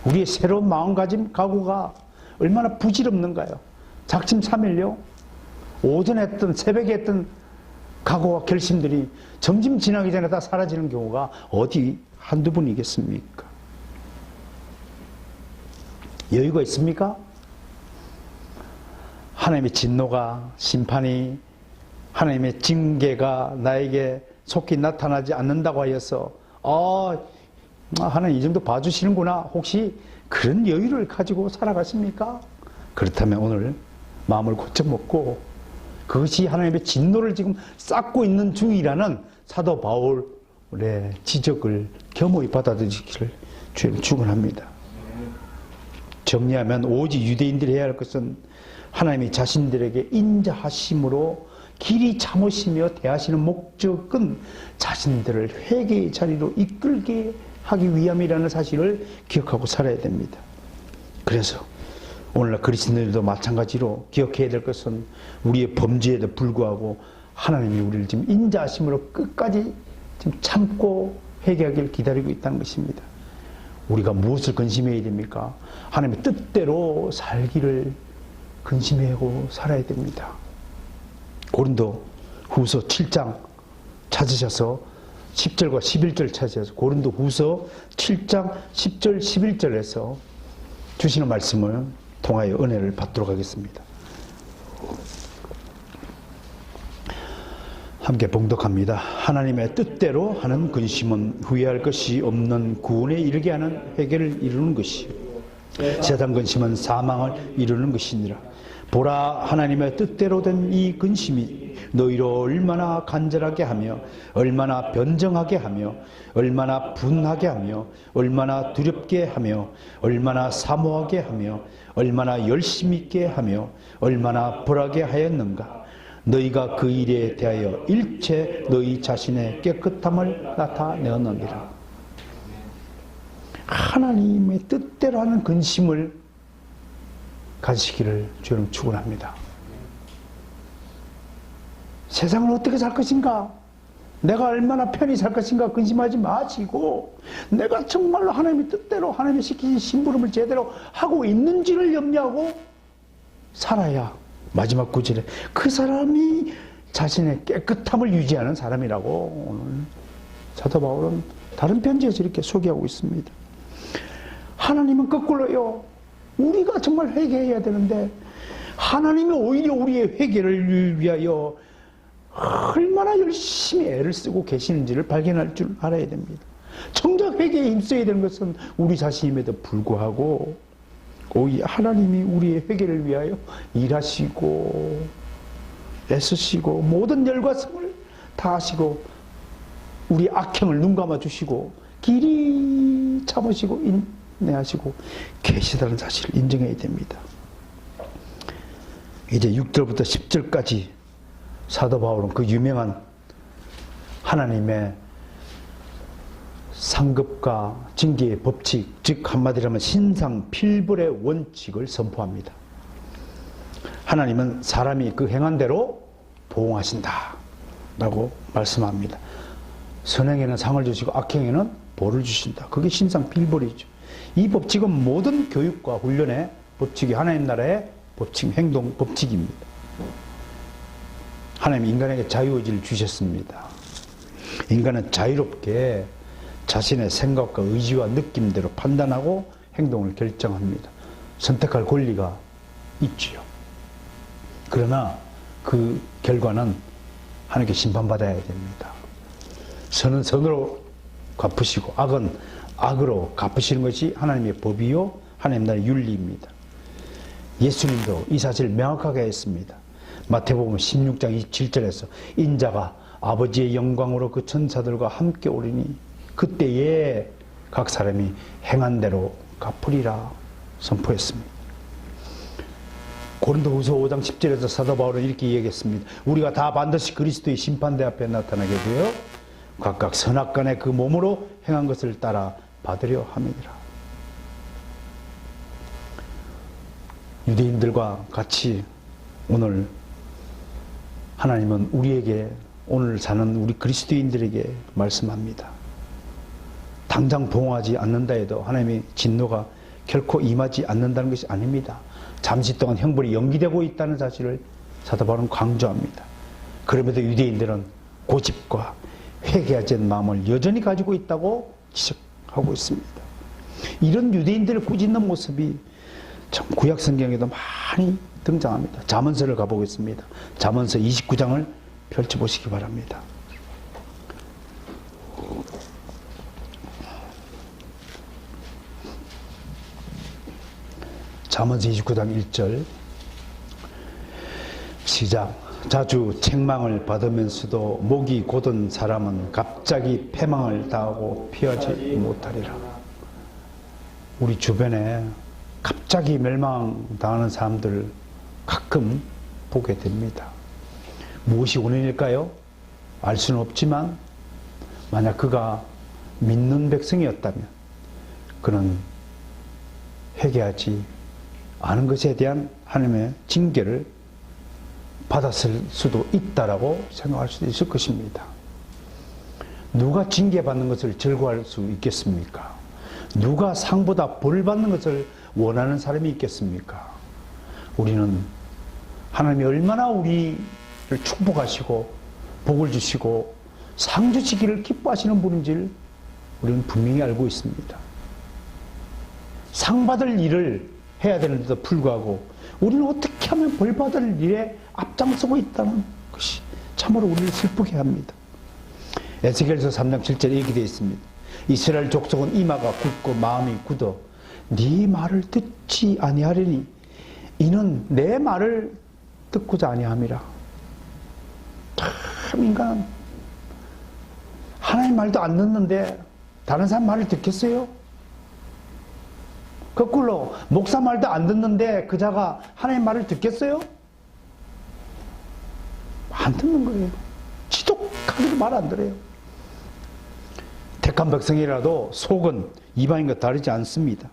우리의 새로운 마음가짐, 각오가 얼마나 부질없는가요. 작심삼일요. 오전에 했던 새벽에 했던 각오와 결심들이 점심 지나기 전에 다 사라지는 경우가 어디 한두 번이겠습니까? 여유가 있습니까? 하나님의 진노가, 심판이, 하나님의 징계가 나에게 속히 나타나지 않는다고 하여서 하나님 이 정도 봐주시는구나. 혹시 그런 여유를 가지고 살아가십니까? 그렇다면 오늘 마음을 고쳐먹고 그것이 하나님의 진노를 지금 쌓고 있는 중이라는 사도 바울의 지적을 겸허히 받아들이기를 주님 축원합니다. 정리하면 오직 유대인들이 해야 할 것은 하나님이 자신들에게 인자하심으로 길이 참으시며 대하시는 목적은 자신들을 회개의 자리로 이끌게 하기 위함이라는 사실을 기억하고 살아야 됩니다. 그래서 오늘날 그리스도인들도 마찬가지로 기억해야 될 것은 우리의 범죄에도 불구하고 하나님이 우리를 지금 인자하심으로 끝까지 지금 참고 회개하기를 기다리고 있다는 것입니다. 우리가 무엇을 근심해야 됩니까? 하나님의 뜻대로 살기를 근심하고 살아야 됩니다. 고린도 후서 7장 찾으셔서 10절과 11절 찾으셔서 고린도 후서 7장 10절 11절에서 주시는 말씀을 통하여 은혜를 받도록 하겠습니다. 함께 봉독합니다. 하나님의 뜻대로 하는 근심은 후회할 것이 없는 구원에 이르게 하는 회개를 이루는 것이요 세상 근심은 사망을 이루는 것이니라. 보라, 하나님의 뜻대로 된 이 근심이 너희로 얼마나 간절하게 하며 얼마나 변정하게 하며 얼마나 분하게 하며 얼마나 두렵게 하며 얼마나 사모하게 하며 얼마나 열심히 있게 하며 얼마나 벌하게 하였는가. 너희가 그 일에 대하여 일체 너희 자신의 깨끗함을 나타내었느니라. 하나님의 뜻대로 하는 근심을 가지시기를 주님 축원합니다. 세상을 어떻게 살 것인가? 내가 얼마나 편히 살 것인가 근심하지 마시고 내가 정말로 하나님의 뜻대로 하나님이 시키신 심부름을 제대로 하고 있는지를 염려하고 살아야 마지막 구절에 그 사람이 자신의 깨끗함을 유지하는 사람이라고 오늘 사도 바울은 다른 편지에서 이렇게 소개하고 있습니다. 하나님은 거꾸로요. 우리가 정말 회개해야 되는데 하나님이 오히려 우리의 회개를 위하여 얼마나 열심히 애를 쓰고 계시는지를 발견할 줄 알아야 됩니다. 정작 회개에 힘써야 되는 것은 우리 자신임에도 불구하고 오히려 하나님이 우리의 회개를 위하여 일하시고 애쓰시고 모든 열과 성을 다하시고 우리 악행을 눈감아 주시고 길이 참으시고 인내하시고 계시다는 사실을 인정해야 됩니다. 이제 6절부터 10절까지 사도 바울은 그 유명한 하나님의 상급과 징계의 법칙, 즉 한마디로 하면 신상 필벌의 원칙을 선포합니다. 하나님은 사람이 그 행한 대로 보응하신다 라고 말씀합니다. 선행에는 상을 주시고 악행에는 벌을 주신다. 그게 신상 필벌이죠. 이 법칙은 모든 교육과 훈련의 법칙이 하나님 나라의 법칙, 행동 법칙입니다. 하나님이 인간에게 자유의지를 주셨습니다. 인간은 자유롭게 자신의 생각과 의지와 느낌대로 판단하고 행동을 결정합니다. 선택할 권리가 있지요. 그러나 그 결과는 하나님께 심판받아야 됩니다. 선은 선으로 갚으시고 악은 악으로 갚으시는 것이 하나님의 법이요 하나님 나라의 윤리입니다. 예수님도 이 사실을 명확하게 했습니다. 마태복음 16장 27절에서 인자가 아버지의 영광으로 그 천사들과 함께 오리니 그때에 각 사람이 행한 대로 갚으리라 선포했습니다. 고린도후서 5장 10절에서 사도 바울은 이렇게 이야기했습니다. 우리가 다 반드시 그리스도의 심판대 앞에 나타나게 되어 각각 선악간에 그 몸으로 행한 것을 따라 받으려 함이니라. 유대인들과 같이 오늘 하나님은 우리에게 오늘 사는 우리 그리스도인들에게 말씀합니다. 당장 봉하지 않는다 해도 하나님의 진노가 결코 임하지 않는다는 것이 아닙니다. 잠시 동안 형벌이 연기되고 있다는 사실을 사도 바울은 강조합니다. 그럼에도 유대인들은 고집과 회개하지 않은 마음을 여전히 가지고 있다고 지적하고 있습니다. 이런 유대인들의 꾸짖는 모습이 참 구약 성경에도 많이 등장합니다. 잠언서를 가보겠습니다. 잠언서 29장을 펼쳐보시기 바랍니다. 잠언서 29장 1절 시작. 자주 책망을 받으면서도 목이 곧은 사람은 갑자기 패망을 당하고 피하지 못하리라. 우리 주변에 갑자기 멸망당하는 사람들 가끔 보게 됩니다. 무엇이 원인일까요? 알 수는 없지만 만약 그가 믿는 백성이었다면 그는 회개하지 않은 것에 대한 하나님의 징계를 받았을 수도 있다라고 생각할 수도 있을 것입니다. 누가 징계받는 것을 즐거워할 수 있겠습니까? 누가 상보다 벌 받는 것을 원하는 사람이 있겠습니까? 우리는 하나님이 얼마나 우리를 축복하시고 복을 주시고 상 주시기를 기뻐하시는 분인지를 우리는 분명히 알고 있습니다. 상 받을 일을 해야 되는데도 불구하고 우리는 어떻게 하면 벌 받을 일에 앞장서고 있다는 것이 참으로 우리를 슬프게 합니다. 에스겔서 3장 7절에 이렇게 되어 있습니다. 이스라엘 족속은 이마가 굳고 마음이 굳어 네 말을 듣지 아니하리니 이는 내 말을 듣고자 아니함이라. 참 인간은 하나님 말도 안 듣는데 다른 사람 말을 듣겠어요? 거꾸로 목사 말도 안 듣는데 그 자가 하나님 말을 듣겠어요? 안 듣는 거예요. 지독하게도 말 안 들어요. 택한 백성이라도 속은 이방인과 다르지 않습니다.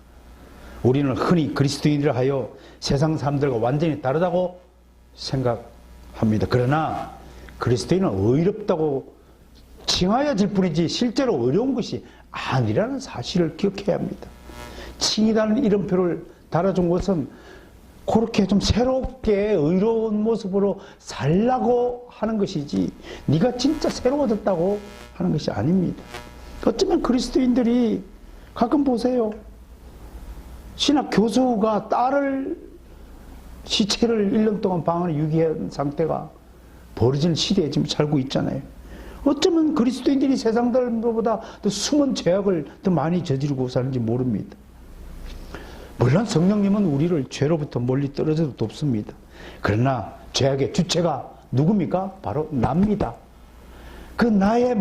우리는 흔히 그리스도인이라 하여 세상 사람들과 완전히 다르다고 생각합니다. 그러나 그리스도인은 의롭다고 칭하여질 뿐이지 실제로 어려운 것이 아니라는 사실을 기억해야 합니다. 칭이라는 이름표를 달아준 것은 그렇게 좀 새롭게 의로운 모습으로 살라고 하는 것이지 네가 진짜 새로워졌다고 하는 것이 아닙니다. 어쩌면 그리스도인들이 가끔 보세요. 신학 교수가 딸을 시체를 1년 동안 방 안에 유기한 상태가 벌어지는 시대에 지금 살고 있잖아요. 어쩌면 그리스도인들이 세상 사람들보다 더 숨은 죄악을 더 많이 저지르고 사는지 모릅니다. 물론 성령님은 우리를 죄로부터 멀리 떨어져도 돕습니다. 그러나 죄악의 주체가 누굽니까? 바로 납니다. 그 나의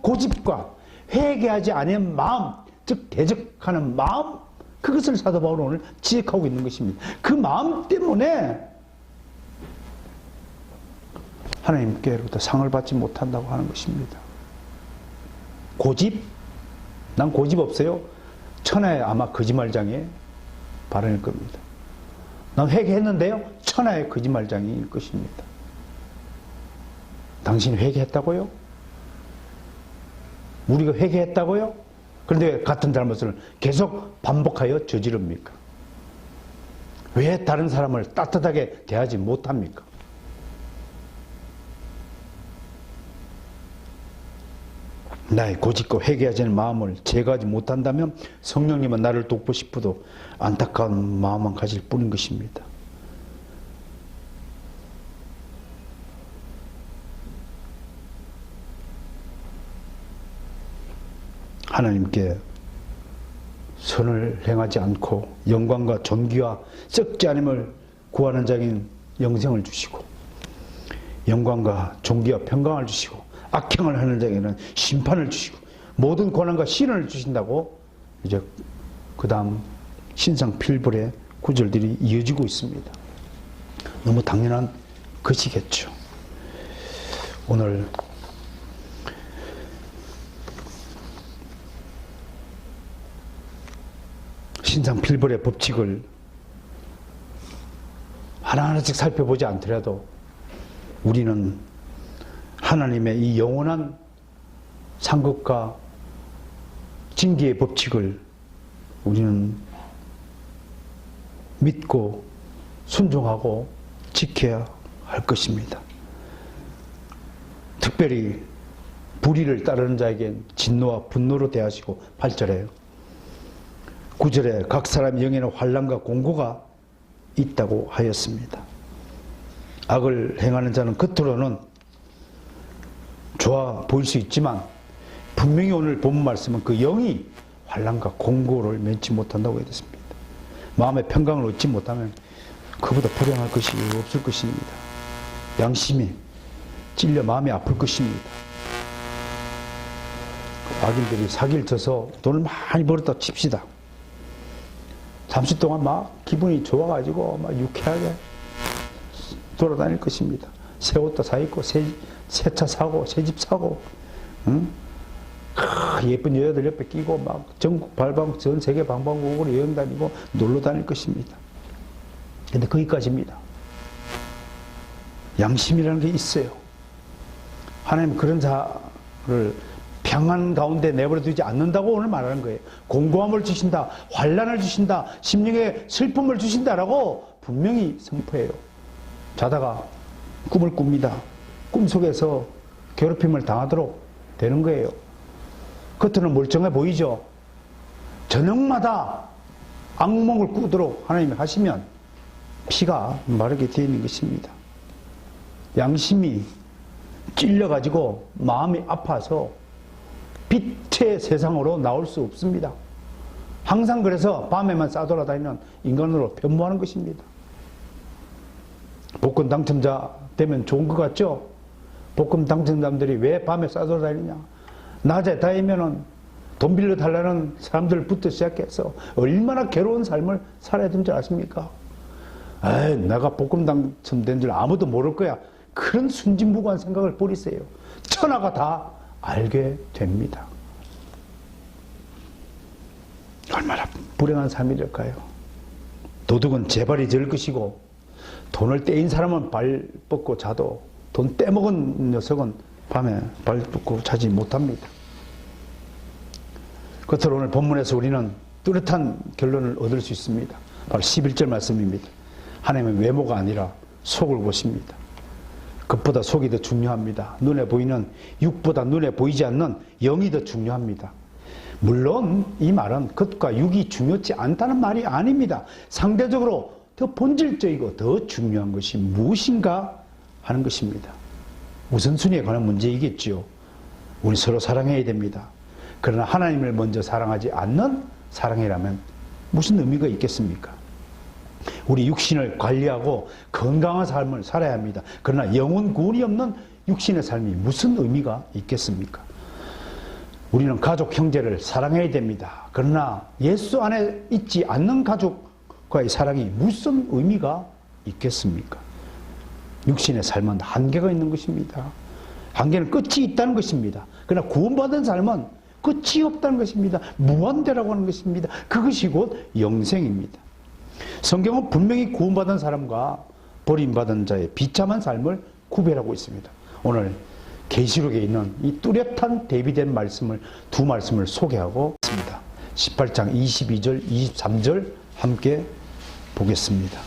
고집과 회개하지 않은 마음, 즉 대적하는 마음, 그것을 사도 바울은 오늘 지적하고 있는 것입니다. 그 마음 때문에 하나님께로부터 상을 받지 못한다고 하는 것입니다. 고집? 난 고집 없어요. 천하의 아마 거짓말장애 발언일 겁니다. 난 회개했는데요. 천하의 거짓말장애일 것입니다. 당신 회개했다고요? 우리가 회개했다고요? 그런데 왜 같은 잘못을 계속 반복하여 저지릅니까? 왜 다른 사람을 따뜻하게 대하지 못합니까? 나의 고집과 회개하지 않은 마음을 제거하지 못한다면 성령님은 나를 돕고 싶어도 안타까운 마음만 가질 뿐인 것입니다. 하나님께 선을 행하지 않고 영광과 존귀와 썩지 않음을 구하는 자에게는 영생을 주시고 영광과 존귀와 평강을 주시고 악행을 하는 자에게는 심판을 주시고 모든 고난과 시련을 주신다고 이제 그 다음 신상 필벌의 구절들이 이어지고 있습니다. 너무 당연한 것이겠죠. 오늘 신상 필벌의 법칙을 하나하나씩 살펴보지 않더라도 우리는 하나님의 이 영원한 상급과 징계의 법칙을 우리는 믿고 순종하고 지켜야 할 것입니다. 특별히 불의를 따르는 자에겐 진노와 분노로 대하시고 8절에요. 9절에 각 사람 영에는 환난과 공고가 있다고 하였습니다. 악을 행하는 자는 겉으로는 좋아 보일 수 있지만 분명히 오늘 본 말씀은 그 영이 환난과 공고를 면치 못한다고 했습니다. 마음의 평강을 얻지 못하면 그보다 불행할 것이 없을 것입니다. 양심이 찔려 마음이 아플 것입니다. 악인들이 사기를 쳐서 돈을 많이 벌었다 칩시다. 잠시 동안 막 기분이 좋아가지고 막 유쾌하게 돌아다닐 것입니다. 새 옷도 사입고 새 차 사고 새 집 사고, 응? 예쁜 여자들 옆에 끼고 막 전국 전 세계 방방곡곡으로 여행 다니고 놀러 다닐 것입니다. 근데 거기까지입니다. 양심이라는 게 있어요. 하나님 그런 자를 평안 가운데 내버려 두지 않는다고 오늘 말하는 거예요. 공고함을 주신다, 환난을 주신다, 심령의 슬픔을 주신다라고 분명히 선포해요. 자다가 꿈을 꿉니다. 꿈속에서 괴롭힘을 당하도록 되는 거예요. 겉으로는 멀쩡해 보이죠. 저녁마다 악몽을 꾸도록 하나님이 하시면 피가 마르게 되어 있는 것입니다. 양심이 찔려가지고 마음이 아파서 빛의 세상으로 나올 수 없습니다. 항상 그래서 밤에만 싸돌아다니는 인간으로 변모하는 것입니다. 복권 당첨자 되면 좋은 것 같죠? 복권 당첨자들이 왜 밤에 싸돌아다니냐? 낮에 다니면은 돈 빌려 달라는 사람들부터 시작해서 얼마나 괴로운 삶을 살아야 되는 줄 아십니까? 에이, 내가 복권 당첨된 줄 아무도 모를 거야. 그런 순진무구한 생각을 버리세요. 천하가 다 알게 됩니다. 얼마나 불행한 삶이될까요? 도둑은 재발이 될 것이고 돈을 떼인 사람은 발 뻗고 자도 돈 떼먹은 녀석은 밤에 발 뻗고 자지 못합니다. 끝으로 오늘 본문에서 우리는 뚜렷한 결론을 얻을 수 있습니다. 바로 11절 말씀입니다. 하나님은 외모가 아니라 속을 보십니다. 겉보다 속이 더 중요합니다. 눈에 보이는 육보다 눈에 보이지 않는 영이 더 중요합니다. 물론 이 말은 겉과 육이 중요치 않다는 말이 아닙니다. 상대적으로 더 본질적이고 더 중요한 것이 무엇인가 하는 것입니다. 우선순위에 관한 문제이겠지요. 우리 서로 사랑해야 됩니다. 그러나 하나님을 먼저 사랑하지 않는 사랑이라면 무슨 의미가 있겠습니까? 우리 육신을 관리하고 건강한 삶을 살아야 합니다. 그러나 영혼 구원이 없는 육신의 삶이 무슨 의미가 있겠습니까? 우리는 가족 형제를 사랑해야 됩니다. 그러나 예수 안에 있지 않는 가족과의 사랑이 무슨 의미가 있겠습니까? 육신의 삶은 한계가 있는 것입니다. 한계는 끝이 있다는 것입니다. 그러나 구원받은 삶은 끝이 없다는 것입니다. 무한대라고 하는 것입니다. 그것이 곧 영생입니다. 성경은 분명히 구원받은 사람과 버림받은 자의 비참한 삶을 구별하고 있습니다. 오늘 계시록에 있는 이 뚜렷한 대비된 말씀을 두 말씀을 소개하고 있습니다. 18장 22절 23절 함께 보겠습니다.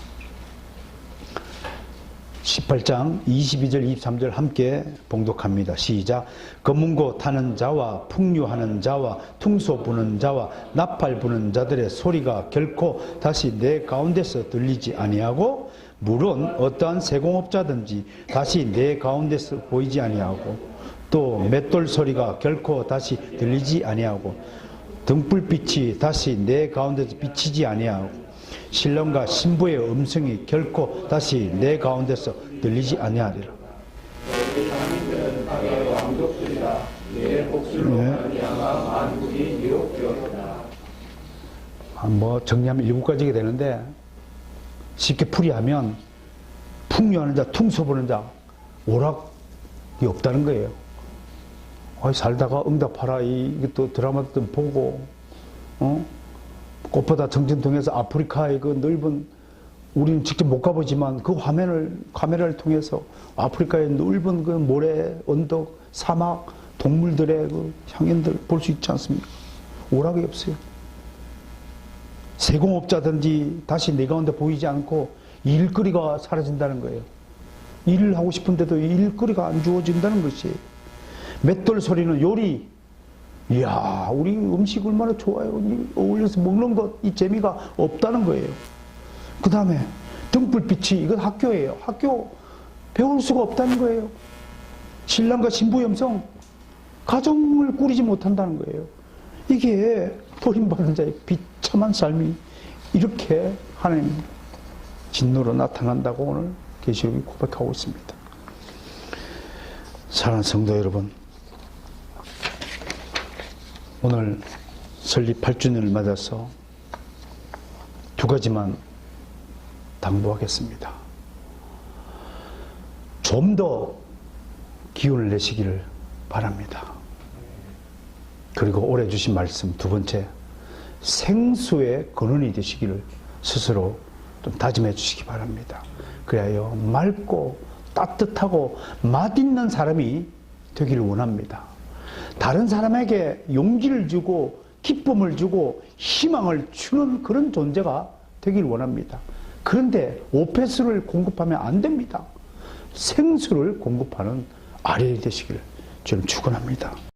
18장 22절 23절 함께 봉독합니다. 시작. 검은고 타는 자와 풍류하는 자와 퉁소 부는 자와 나팔 부는 자들의 소리가 결코 다시 내 가운데서 들리지 아니하고 물론 어떠한 세공업자든지 다시 내 가운데서 보이지 아니하고 또 맷돌 소리가 결코 다시 들리지 아니하고 등불빛이 다시 내 가운데서 비치지 아니하고 신랑과 신부의 음성이 결코 다시 내 가운데서 들리지 아니하리라. 뭐 정리하면 7가지가 되는데 쉽게 풀이하면 풍류하는 자, 퉁소 부는 자, 오락이 없다는 거예요. 살다가 응답하라 이것도 드라마도 보고 꽃보다 정진통해서 아프리카의 그 넓은, 우리는 직접 못 가보지만 그 카메라를 통해서 아프리카의 넓은 그 모래, 언덕, 사막, 동물들의 그 향연들 볼 수 있지 않습니까? 오락이 없어요. 세공업자든지 다시 내 가운데 보이지 않고 일거리가 사라진다는 거예요. 일을 하고 싶은데도 일거리가 안 주어진다는 것이에요. 맷돌 소리는 요리, 이야, 우리 음식 얼마나 좋아요. 어울려서 먹는 것, 이 재미가 없다는 거예요. 그 다음에 등불빛이, 이건 학교예요. 학교 배울 수가 없다는 거예요. 신랑과 신부의 음성, 가정을 꾸리지 못한다는 거예요. 이게 버림받은 자의 비참한 삶이 이렇게 하나님 진노로 나타난다고 오늘 계시록이 고백하고 있습니다. 사랑하는 성도 여러분, 오늘 설립 8주년을 맞아서 두 가지만 당부하겠습니다. 좀 더 기운을 내시기를 바랍니다. 그리고 올해 주신 말씀 두 번째, 생수의 근원이 되시기를 스스로 좀 다짐해 주시기 바랍니다. 그래야 맑고 따뜻하고 맛있는 사람이 되기를 원합니다. 다른 사람에게 용기를 주고 기쁨을 주고 희망을 주는 그런 존재가 되기를 원합니다. 그런데 오페스를 공급하면 안 됩니다. 생수를 공급하는 아뢰이 되시기를 저는 축원합니다.